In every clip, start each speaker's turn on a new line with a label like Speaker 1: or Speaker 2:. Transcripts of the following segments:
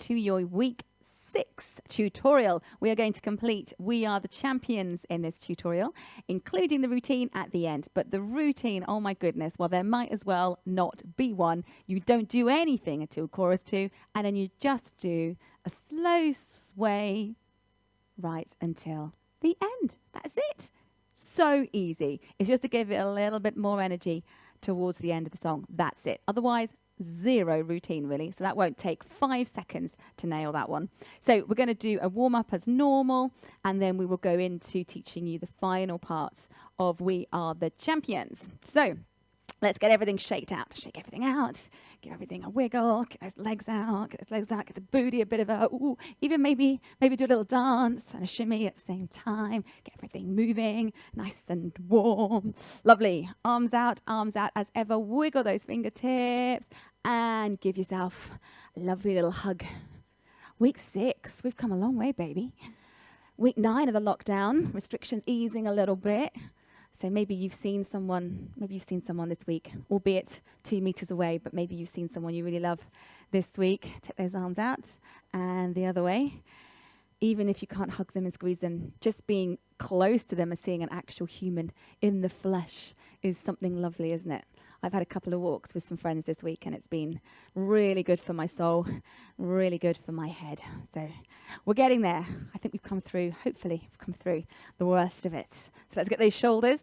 Speaker 1: to your week 6 tutorial. We are going to complete We Are the Champions in this tutorial, including the routine at the end. But the routine, oh my goodness, well, there might as well not be one. You don't do anything until chorus 2, and then you just do a slow sway right until the end. That's it. So easy. It's just to give it a little bit more energy towards the end of the song. That's it. Otherwise, zero routine really, so that won't take 5 seconds to nail that one. So we're going to do a warm-up as normal, and then we will go into teaching you the final parts of We Are the Champions. So let's get everything shaked out. Shake everything out, give everything a wiggle, get those legs out, get the booty a bit of a ooh, even maybe do a little dance and a shimmy at the same time. Get everything moving, nice and warm. Lovely. Arms out as ever. Wiggle those fingertips and give yourself a lovely little hug. Week 6, we've come a long way, baby. Week 9 of the lockdown, restrictions easing a little bit. So maybe you've seen someone this week, albeit 2 meters away, but maybe you've seen someone you really love this week. Take those arms out and the other way. Even if you can't hug them and squeeze them, just being close to them and seeing an actual human in the flesh is something lovely, isn't it? I've had a couple of walks with some friends this week, and it's been really good for my soul, really good for my head. So we're getting there. I think we've come through, hopefully, we've come through the worst of it. So let's get those shoulders.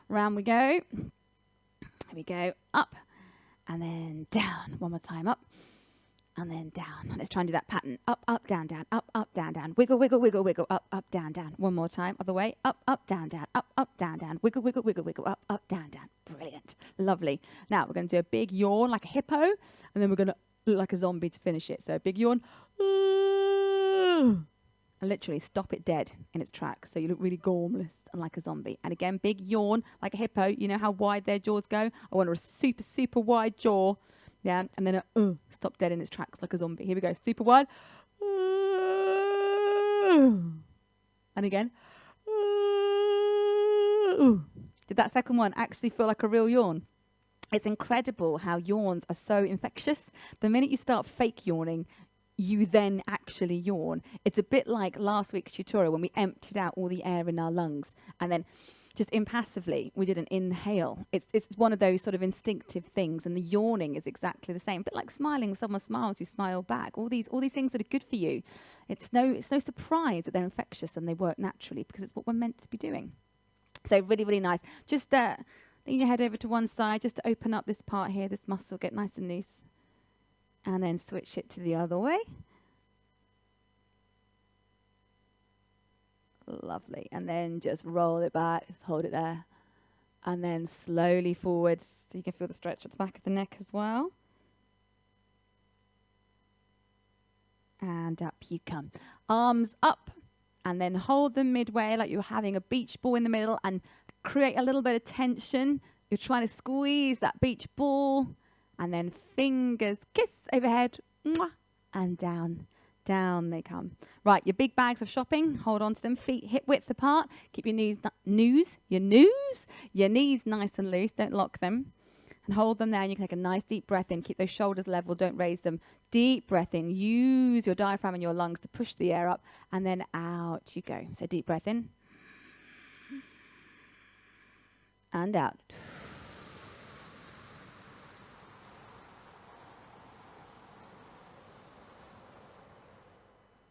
Speaker 1: Round we go. There we go. Up and then down. One more time. Up and then down. Let's try and do that pattern. Up, up, down, down. Up, up, down, down. Wiggle, wiggle, wiggle, wiggle. Up, up, down, down. One more time. Other way. Up, up, down, down. Up, up, down, down. Wiggle, wiggle, wiggle, wiggle. Up, up, down, down. Brilliant. Lovely. Now we're going to do a big yawn like a hippo, and then we're going to look like a zombie to finish it. So a big yawn. And literally stop it dead in its tracks. So you look really gormless and like a zombie. And again, big yawn like a hippo. You know how wide their jaws go? I want a super, super wide jaw. Yeah, and then stop dead in its tracks like a zombie. Here we go. Super wide. And again. Did that second one actually feel like a real yawn? It's incredible how yawns are so infectious. The minute you start fake yawning, you then actually yawn. It's a bit like last week's tutorial when we emptied out all the air in our lungs, and then just impassively we did an inhale. It's one of those sort of instinctive things, and the yawning is exactly the same. A bit like smiling. When someone smiles, you smile back. All these things that are good for you. It's no surprise that they're infectious and they work naturally, because it's what we're meant to be doing. So really, really nice. Just lean your head over to one side just to open up this part here, this muscle, get nice and loose. And then switch it to the other way. Lovely. And then just roll it back, just hold it there. And then slowly forwards, so you can feel the stretch at the back of the neck as well. And up you come. Arms up. And then hold them midway like you're having a beach ball in the middle, and create a little bit of tension. You're trying to squeeze that beach ball, and then fingers kiss overhead, mwah, and down. Down they come. Right, your big bags of shopping, hold on to them, feet hip width apart. Keep your knees nice and loose, don't lock them. And hold them there, and you can take a nice deep breath in. Keep those shoulders level, don't raise them. Deep breath in. Use your diaphragm and your lungs to push the air up, and then out you go. So deep breath in. And out.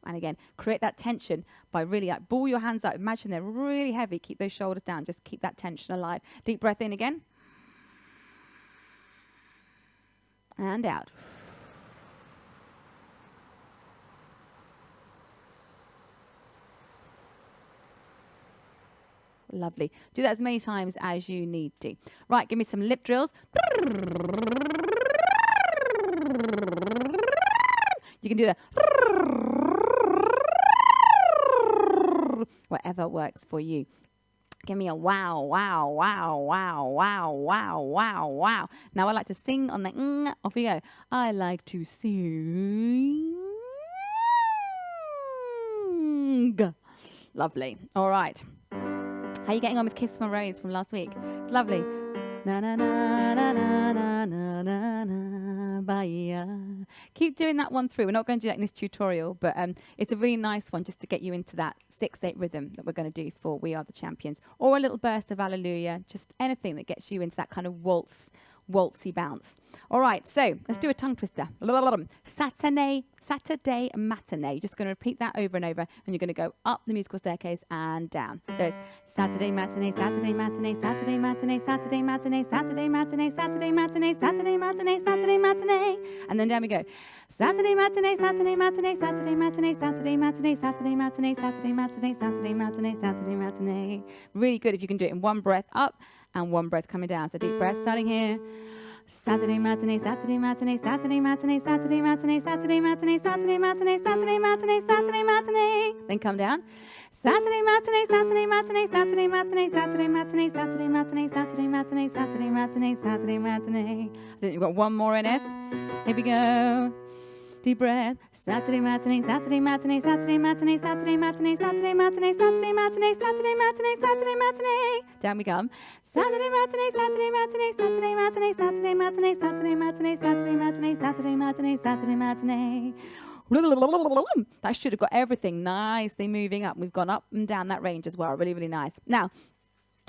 Speaker 1: And again, create that tension by really ball your hands up. Imagine they're really heavy. Keep those shoulders down. Just keep that tension alive. Deep breath in again. And out. Lovely. Do that as many times as you need to. Right, give me some lip drills. You can do that. Whatever works for you. Give me a wow, wow, wow, wow, wow, wow, wow, wow. Now I like to sing on the off we go. I like to sing. Lovely. All right. How are you getting on with Kiss My Rose from last week? It's lovely. Na na na na na na na na. Bahia. Keep doing that one through. We're not going to do that in this tutorial, but it's a really nice one just to get you into that 6/8 rhythm that we're going to do for We Are the Champions. Or a little burst of Hallelujah, just anything that gets you into that kind of waltzy bounce. All right, so let's do a tongue twister. Saturday matinee. Just going to repeat that over and over, and you're going to go up the musical staircase and down. So it's Saturday matinee, Saturday matinee, Saturday matinee, Saturday matinee, Saturday matinee, Saturday matinee, Saturday matinee, Saturday matinee, and then down we go. Saturday matinee, Saturday matinee, Saturday matinee, Saturday matinee, Saturday matinee, Saturday matinee, Saturday matinee, Saturday matinee. Really good if you can do it in one breath up and one breath coming down. So deep breath starting here. Saturday matinee, Saturday matinee, Saturday matinee, Saturday matinee, Saturday matinee, Saturday matinee, Saturday matinee, Saturday matinee. Then come down. Saturday matinee, Saturday matinee, Saturday matinee, Saturday matinee, Saturday matinee, Saturday matinee, Saturday matinee, Saturday matinee. I think you've got one more in us. Here we go. Deep breath. Saturday matinee, Saturday matinee, Saturday matinee, Saturday matinee, Saturday matinee, Saturday matinee, Saturday matinee, Saturday matinee. Down we come. Saturday matinee, Saturday matinee, Saturday matinee, Saturday matinee, Saturday matinee, Saturday matinee, Saturday matinee, Saturday matinee. That should have got everything nicely moving up. We've gone up and down that range as well. Really, really nice. Now,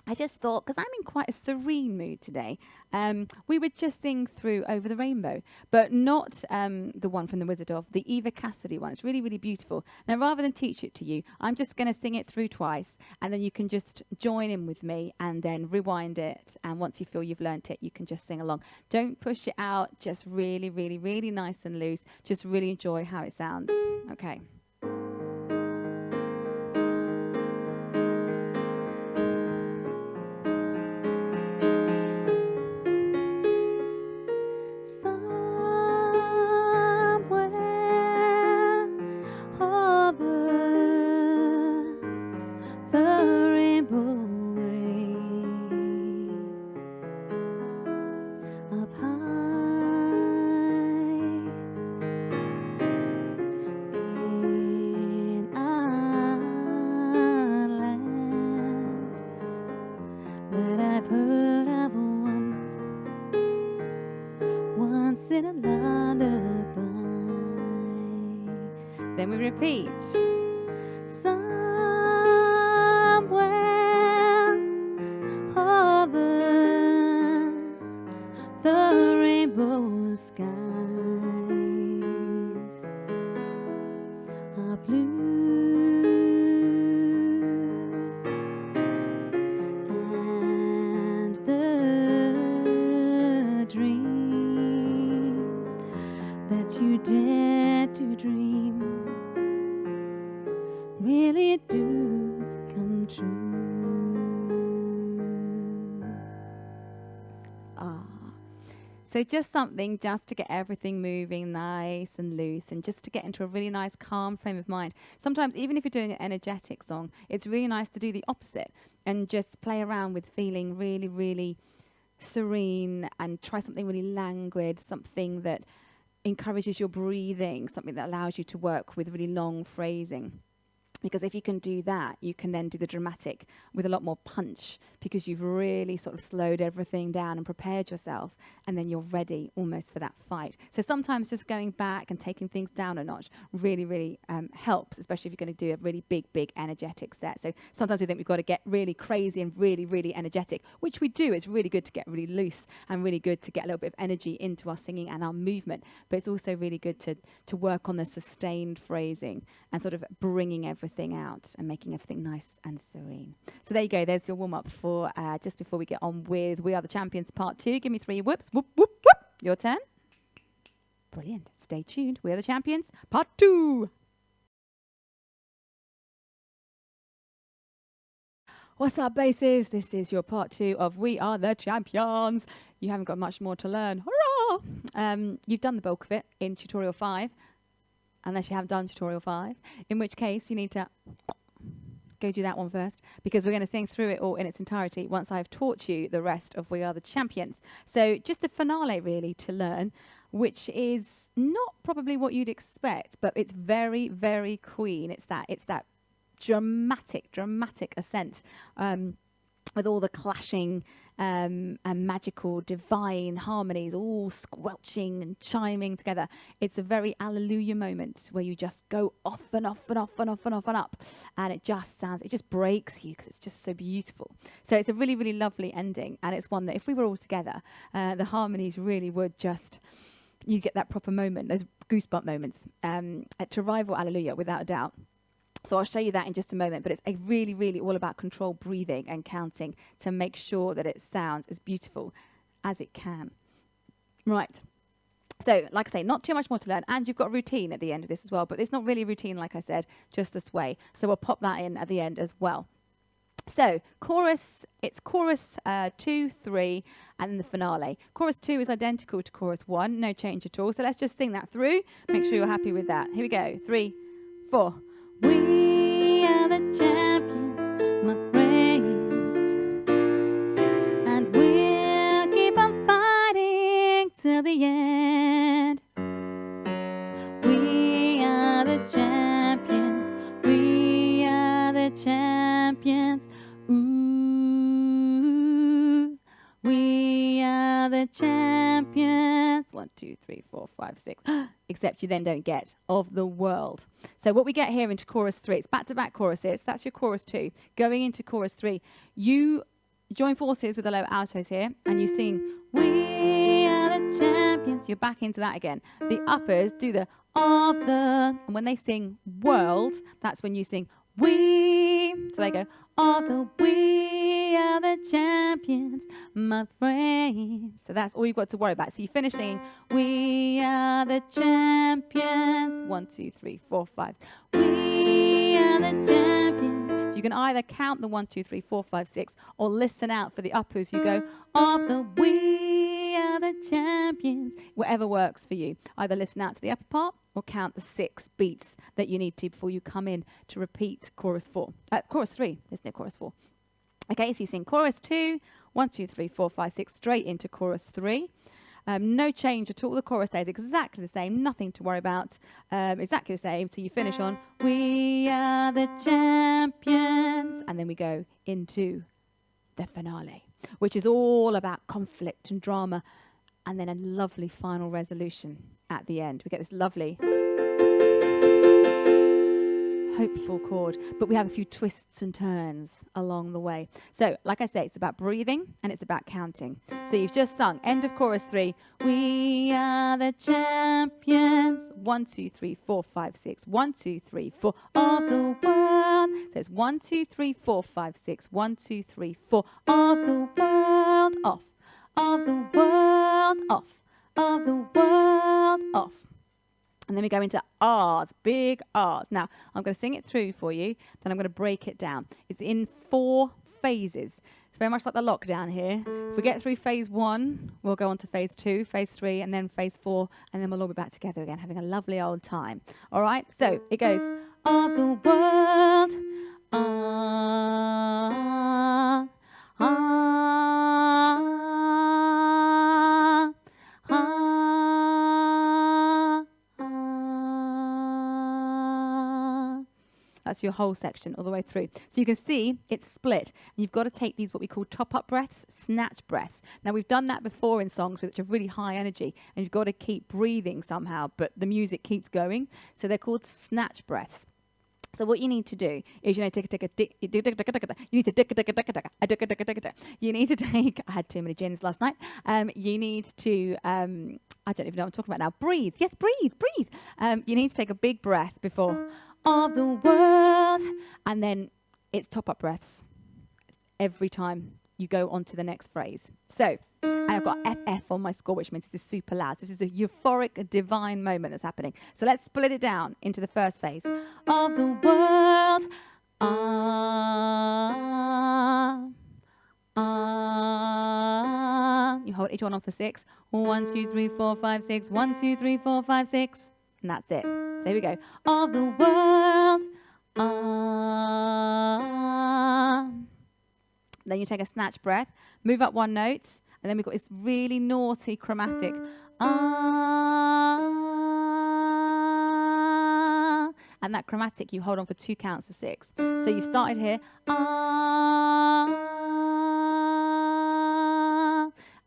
Speaker 1: I just thought, because I'm in quite a serene mood today, we would just sing through Over the Rainbow, but not the one from The Wizard of, the Eva Cassidy one. It's really, really beautiful. Now, rather than teach it to you, I'm just going to sing it through twice, and then you can just join in with me and then rewind it. And once you feel you've learnt it, you can just sing along. Don't push it out. Just really, really, really nice and loose. Just really enjoy how it sounds. Okay. Then we repeat. Somewhere over the rainbow skies are blue, and the dreams that you dare to dream really do come true. So just something just to get everything moving nice and loose, and just to get into a really nice calm frame of mind. Sometimes even if you're doing an energetic song, it's really nice to do the opposite and just play around with feeling really, really serene, and try something really languid, something that encourages your breathing, something that allows you to work with really long phrasing. Because if you can do that, you can then do the dramatic with a lot more punch, because you've really sort of slowed everything down and prepared yourself, and then you're ready almost for that fight. So sometimes just going back and taking things down a notch really, really helps, especially if you're going to do a really big, big energetic set. So sometimes we think we've got to get really crazy and really, really energetic, which we do. It's really good to get really loose and really good to get a little bit of energy into our singing and our movement. But it's also really good to work on the sustained phrasing and sort of bringing everything out and making everything nice and serene. So there you go. There's your warm-up for just before we get on with We Are the Champions Part 2. Give me 3 whoops. Whoop, whoop, whoop. Your turn. Brilliant. Stay tuned. We Are the Champions Part 2. What's up, basses? This is your Part 2 of We Are the Champions. You haven't got much more to learn. Hurrah! You've done the bulk of it in Tutorial 5. Unless you haven't done Tutorial 5, in which case you need to go do that one first, because we're going to sing through it all in its entirety once I've taught you the rest of We Are the Champions. So just a finale really to learn, which is not probably what you'd expect, but it's very, very Queen. It's that dramatic ascent with all the clashing and magical, divine harmonies, all squelching and chiming together. It's a very Alleluia moment where you just go off and off and off and off and off and up, and it just breaks you because it's just so beautiful. So it's a really, really lovely ending, and it's one that if we were all together, the harmonies really would just, you get that proper moment, those goosebump moments to rival Alleluia without a doubt. So I'll show you that in just a moment, but it's really, really all about controlled breathing and counting to make sure that it sounds as beautiful as it can. Right. So, like I say, not too much more to learn, and you've got a routine at the end of this as well, but it's not really a routine, like I said, just this way. So we'll pop that in at the end as well. So, chorus, it's chorus 2, 3, and then the finale. Chorus 2 is identical to chorus 1, no change at all. So let's just sing that through. Make sure you're happy with that. Here we go. 3, 4. We are the champions, my friends, and we'll keep on fighting till the end. We are the champions, we are the champions, ooh, we are the champions. 1, 2, 3, 4, 5, 6. Except you then don't get of the world. So what we get here into chorus 3, it's back-to-back choruses. That's your chorus 2. Going into chorus 3, you join forces with the low altos here, and you sing, we are the champions. You're back into that again. The uppers do the of the, and when they sing world, that's when you sing we. So they go, of the, we are the champions, my friends. So that's all you've got to worry about. So you finish singing, we are the champions. 1, 2, 3, 4, 5. We are the champions. So you can either count the 1, 2, 3, 4, 5, 6, or listen out for the uppers. You go, of the, we are the champions. Whatever works for you. Either listen out to the upper part or count the 6 beats that you need to before you come in to repeat chorus 4. Chorus 3, isn't it? Chorus 4. Okay, so you sing chorus 2, 1, 2, 3, 4, 5, 6, straight into chorus 3. No change at all. The chorus stays exactly the same. Nothing to worry about. Exactly the same. So you finish on, we are the champions. And then we go into the finale, which is all about conflict and drama. And then a lovely final resolution at the end. We get this lovely hopeful chord, but we have a few twists and turns along the way. So, like I say, it's about breathing and it's about counting. So you've just sung end of chorus 3. We are the champions. 1, 2, 3, 4, 5, 6. 1, 2, 3, 4 of the world. So it's 1, 2, 3, 4, 5, 6. 1, 2, 3, 4 of the world. Off. Of the world. Off. Of the world. Off. And then we go into R's, big R's. Now, I'm going to sing it through for you, then I'm going to break it down. It's in 4 phases. It's very much like the lockdown here. If we get through phase 1, we'll go on to phase 2, phase 3, and then phase 4, and then we'll all be back together again, having a lovely old time. All right? So, it goes, of the world, That's your whole section all the way through. So you can see it's split. And you've got to take these what we call top-up breaths, snatch breaths. Now, we've done that before in songs which are really high energy. And you've got to keep breathing somehow, but the music keeps going. So they're called snatch breaths. So what you need to do is, you need to take, I had too many gins last night. You need to, I don't even know what I'm talking about now. Breathe. Yes, breathe. You need to take a big breath before of the world, and then it's top-up breaths every time you go on to the next phrase. So, and I've got FF on my score, which means this is super loud. So this is a euphoric, divine moment that's happening. So let's split it down into the first phase. Of the world, you hold each one on for 6. 1, 2, 3, 4, 5, 6. 1, 2, 3, 4, 5, 6. And that's it. So here we go. Of the world. Then you take a snatch breath, move up 1 note, and then we've got this really naughty chromatic. And that chromatic you hold on for 2 counts of 6. So you've started here.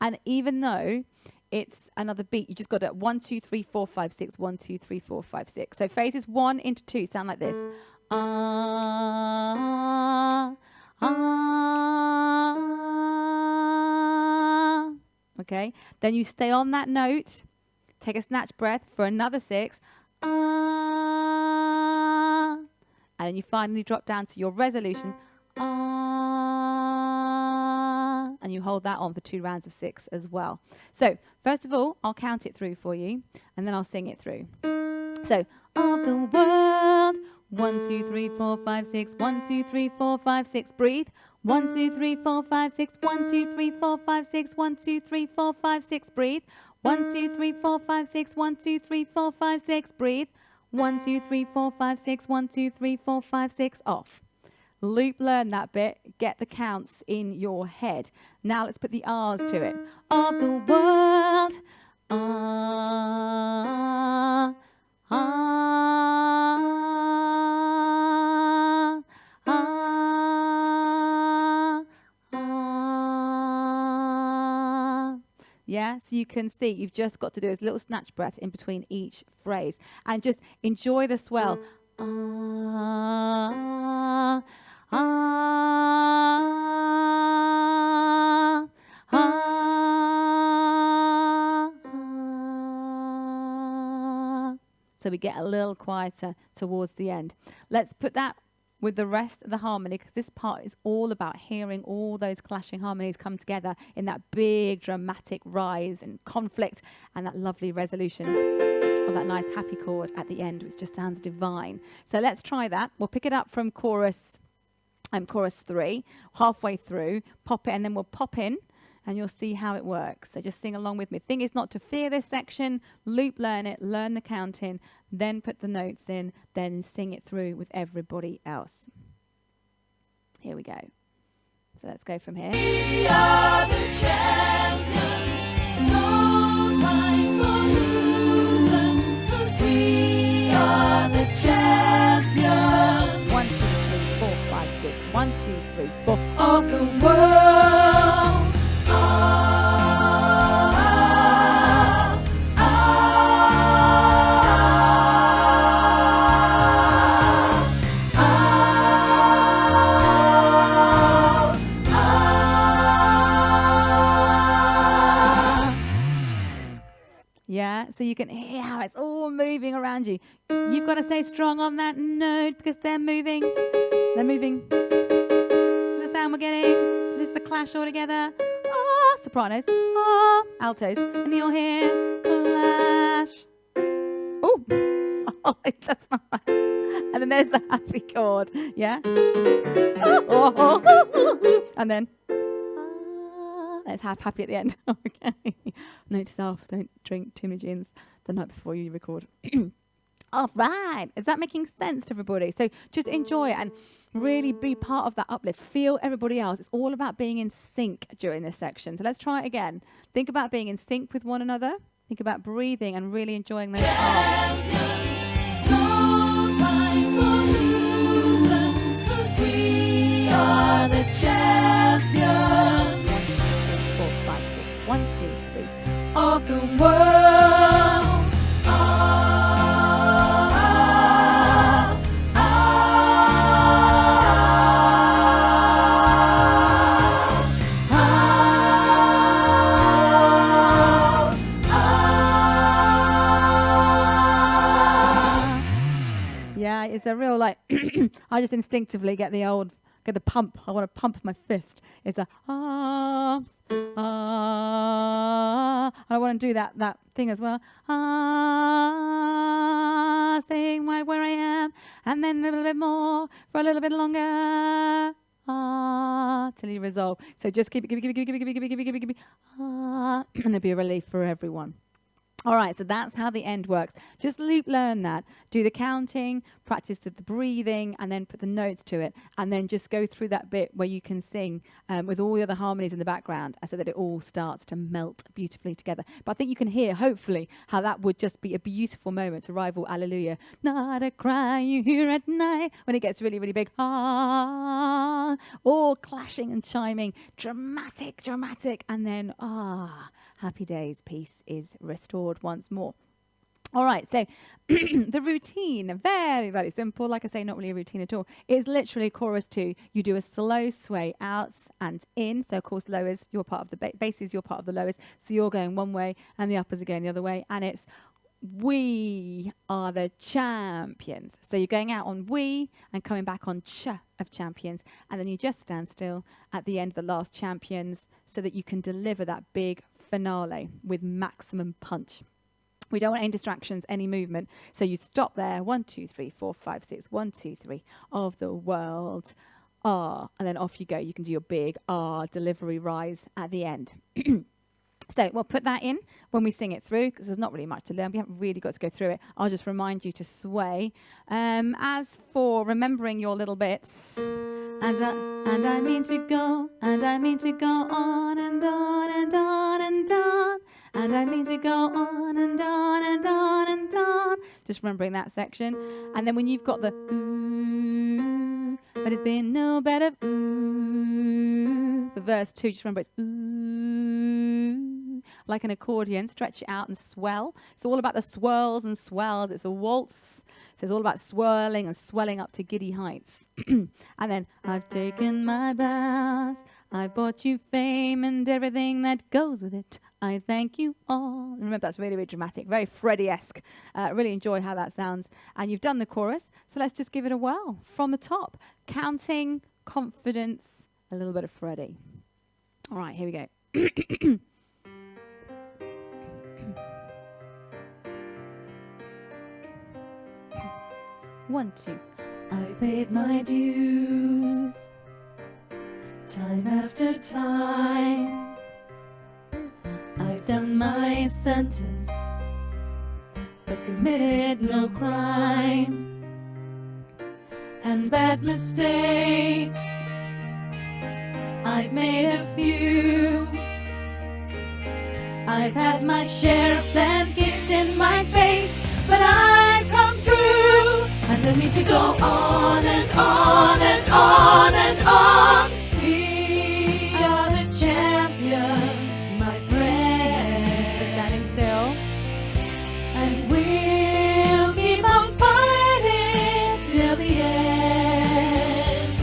Speaker 1: And even though it's another beat, you just got to 1, 2, 3, 4, 5, 6, 1, 2, 3, 4, 5, 6. So phases 1 into 2 sound like this. Ah, ah. Okay, then you stay on that note, take a snatch breath for another 6. Ah, and then you finally drop down to your resolution. Ah, and you hold that on for 2 rounds of 6 as well. So first of all, I'll count it through for you, and then I'll sing it through. So, of the world, 1, 2, 3, 4, 5, 6, 1, 2, 3, 4, 5, 6, breathe. 1, 2, 3, 4, 5, 6, 1, 2, 3, 4, 5, 6, 1, 2, 3, 4, 5, 6, breathe. 1, 2, 3, 4, 5, 6, 1, 2, 3, 4, 5, 6, breathe. 1, 2, 3, 4, 5, 6, 1, 2, 3, 4, 5, 6, off. Loop learn that bit, get the counts in your head. Now let's put the R's to it. Of the world, ah, ah, ah, ah. Yeah, so you can see you've just got to do a little snatch breath in between each phrase and just enjoy the swell. Ah, ah, ah, ah. So we get a little quieter towards the end. Let's put that with the rest of the harmony, because this part is all about hearing all those clashing harmonies come together in that big dramatic rise and conflict and that lovely resolution, or that nice happy chord at the end, which just sounds divine. So let's try that. We'll pick it up from chorus 3, halfway through, pop it, and then we'll pop in, and you'll see how it works. So just sing along with me. Thing is not to fear this section, loop learn it, learn the counting, then put the notes in, then sing it through with everybody else. Here we go. So let's go from here.
Speaker 2: We are the champions, no time for losers, 'cause we are the champions.
Speaker 1: 1, 2, 3, 4, 5, 6. 1, 2, 3, 4.
Speaker 2: Of the world. Ah, ah, ah, ah, ah.
Speaker 1: Yeah, so you can hear how it's all moving around you. You've got to stay strong on that note because they're moving. They're moving. This is the sound we're getting. So this is the clash all together. Ah, sopranos. Ah, altos. And you'll hear clash. Oh, oh, that's not right. And then there's the happy chord. Yeah. And then. Let's have happy at the end. Okay. Note to self, don't drink too many gins the night before you record. All right. Is that making sense to everybody? So just enjoy it and really be part of that uplift. Feel everybody else. It's all about being in sync during this section. So let's try it again. Think about being in sync with one another. Think about breathing and really enjoying those arms.
Speaker 2: No time for losers, 'cause we are the champions
Speaker 1: 1, 2, 3, 4, 5, 6. 1, 2, 3.
Speaker 2: of the world. Ah, ah, ah,
Speaker 1: Yeah, it's a real like, I just instinctively get the pump. I want to pump my fist. It's a arms, I want to do that thing as well. Staying right where I am, and then a little bit more for a little bit longer. Till you resolve. So just keep it, and it'll be a relief for everyone. All right, so that's how the end works. Just loop learn that. Do the counting, practice the breathing, and then put the notes to it, and then just go through that bit where you can sing with all the other harmonies in the background, so that it all starts to melt beautifully together. But I think you can hear, hopefully, how that would just be a beautiful moment to rival Alleluia. Not a cry you hear at night, when it gets really, really big. Ah, all clashing and chiming, dramatic, and then happy days, peace is restored once more. All right, so the routine, very, very simple. Like I say, not really a routine at all. It's literally chorus 2. You do a slow sway out and in. So, of course, lowers, you're part of the basses, you're part of the lowers. So you're going one way and the uppers are going the other way. And it's we are the champions. So you're going out on we and coming back on ch of champions. And then you just stand still at the end of the last champions so that you can deliver that big finale with maximum punch. We don't want any distractions, any movement. So you stop there. 1, 2, 3, 4, 5, 6. 1, 2, 3 of the world. And then off you go. You can do your big delivery rise at the end. So we'll put that in when we sing it through, because there's not really much to learn. We haven't really got to go through it. I'll just remind you to sway. As for remembering your little bits, and I mean to go, and I mean to go on and on and on and on. And I mean to go on and on and on and on. Just remembering that section. And then when you've got the ooh, but it's been no better ooh. For verse 2, just remember it's ooh. Like an accordion, stretch it out and swell. It's all about the swirls and swells. It's a waltz. So it's all about swirling and swelling up to giddy heights. And then I've taken my bows. I bought you fame and everything that goes with it. I thank you all. And remember, that's really, really dramatic, very Freddie-esque. Really enjoy how that sounds. And you've done the chorus, so let's just give it a whirl from the top. Counting, confidence, a little bit of Freddie. All right, here we go. 1, 2.
Speaker 2: I've paid my dues, time after time. I've done my sentence, but committed no crime. And bad mistakes, I've made a few. I've had my share of sand kicked in my face, but I've come through. And let me to go on and on and on and on. We are the champions, my friend.
Speaker 1: Just standing still.
Speaker 2: And we'll keep on fighting till the end.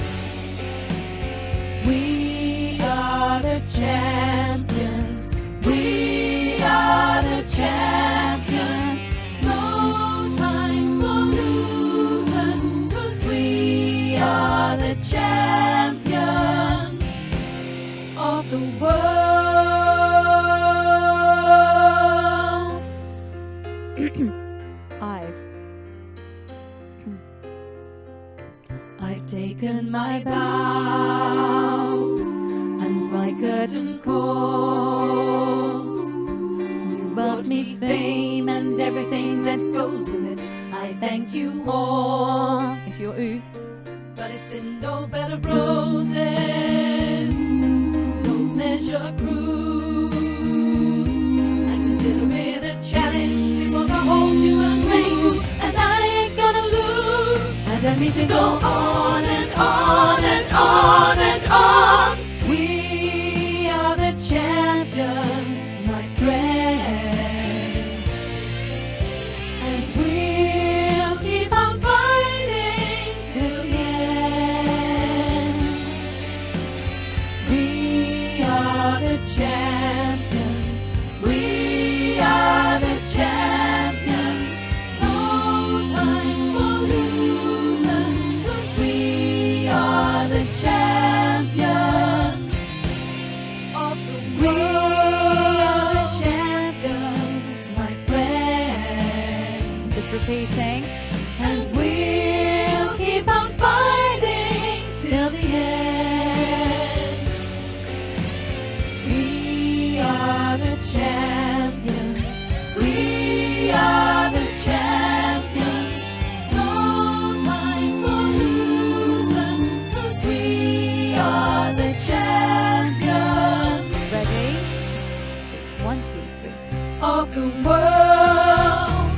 Speaker 2: We are the champions. We are the champions. No time for losers, 'cause we are the champions of the world. I've taken my vows and my curtain calls. You brought me fame and everything that goes with it. I thank you all.
Speaker 1: Into your ooze.
Speaker 2: But it's been no bed of roses, no leisure cruise. I consider it a challenge before the whole human race, and I ain't gonna lose. And I mean to go on and on and on and on. We are the champions, my friend. And we'll keep on fighting till the end. We are the champions. We are the champions. No time for losers, 'cause we are the champions of the world. We are the champions, my friend.
Speaker 1: Just repeating.
Speaker 2: And we'll keep on fighting till the end. We are the champions. We are the champions. No the world.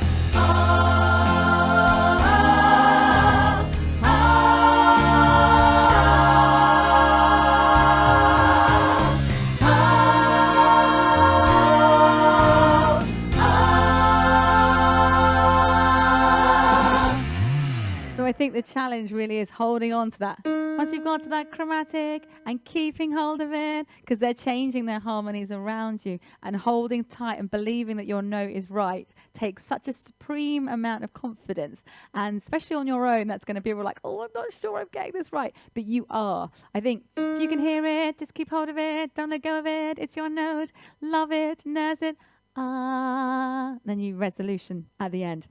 Speaker 1: So I think the challenge really is holding on to that. Once you've got to that chromatic and keeping hold of it, because they're changing their harmonies around you, and holding tight and believing that your note is right takes such a supreme amount of confidence. And especially on your own, that's going to be like, oh, I'm not sure I'm getting this right. But you are. I think if you can hear it, just keep hold of it. Don't let go of it. It's your note. Love it. Nurse it. Then you resolution at the end.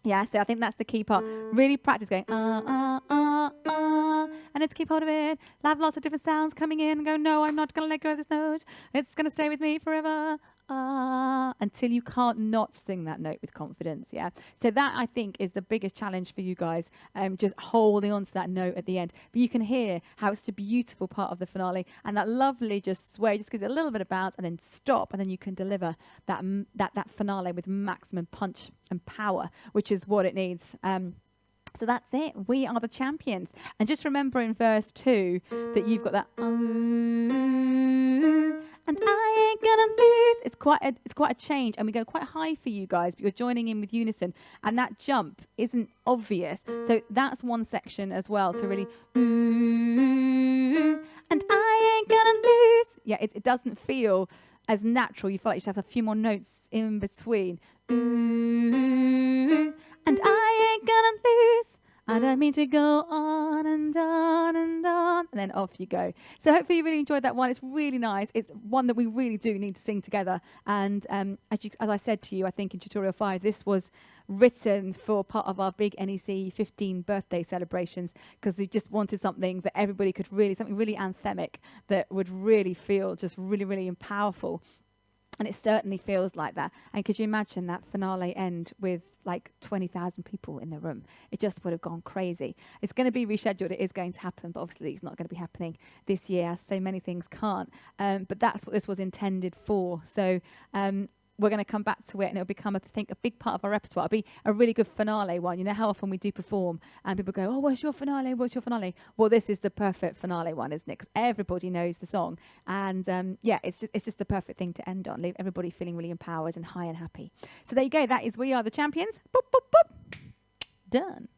Speaker 1: Yeah, so I think that's the key part. Really practice going, and it's keep hold of it. Have lots of different sounds coming in and go, no, I'm not going to let go of this note. It's going to stay with me forever. Until you can't not sing that note with confidence, yeah? So that, I think, is the biggest challenge for you guys, just holding on to that note at the end. But you can hear how it's a beautiful part of the finale, and that lovely just sway just gives it a little bit of bounce and then stop, and then you can deliver that finale with maximum punch and power, which is what it needs. So that's it. We are the champions. And just remember in verse 2 that you've got that and I ain't gonna lose. It's quite a change, and we go quite high for you guys, but you're joining in with unison, and that jump isn't obvious. So that's one section as well to really and I ain't gonna lose. Yeah, it doesn't feel as natural. You feel like you should have a few more notes in between. And I ain't gonna lose. I don't mean to go on and on and on. And then off you go. So hopefully you really enjoyed that one. It's really nice. It's one that we really do need to sing together. And as I said to you, I think in tutorial 5, this was written for part of our big NEC 15 birthday celebrations, because we just wanted something that everybody could really, something really anthemic that would really feel just really, really powerful. And it certainly feels like that. And could you imagine that finale end with like 20,000 people in the room? It just would have gone crazy. It's going to be rescheduled. It is going to happen, but obviously it's not going to be happening this year. So many things can't. But that's what this was intended for. So we're going to come back to it, and it'll become, I think, a big part of our repertoire. It'll be a really good finale one. You know how often we do perform and people go, oh, what's your finale? What's your finale? Well, this is the perfect finale one, isn't it? Because everybody knows the song. And yeah, it's just the perfect thing to end on. Leave everybody feeling really empowered and high and happy. So there you go. That is We Are the Champions. Boop, boop, boop. Done.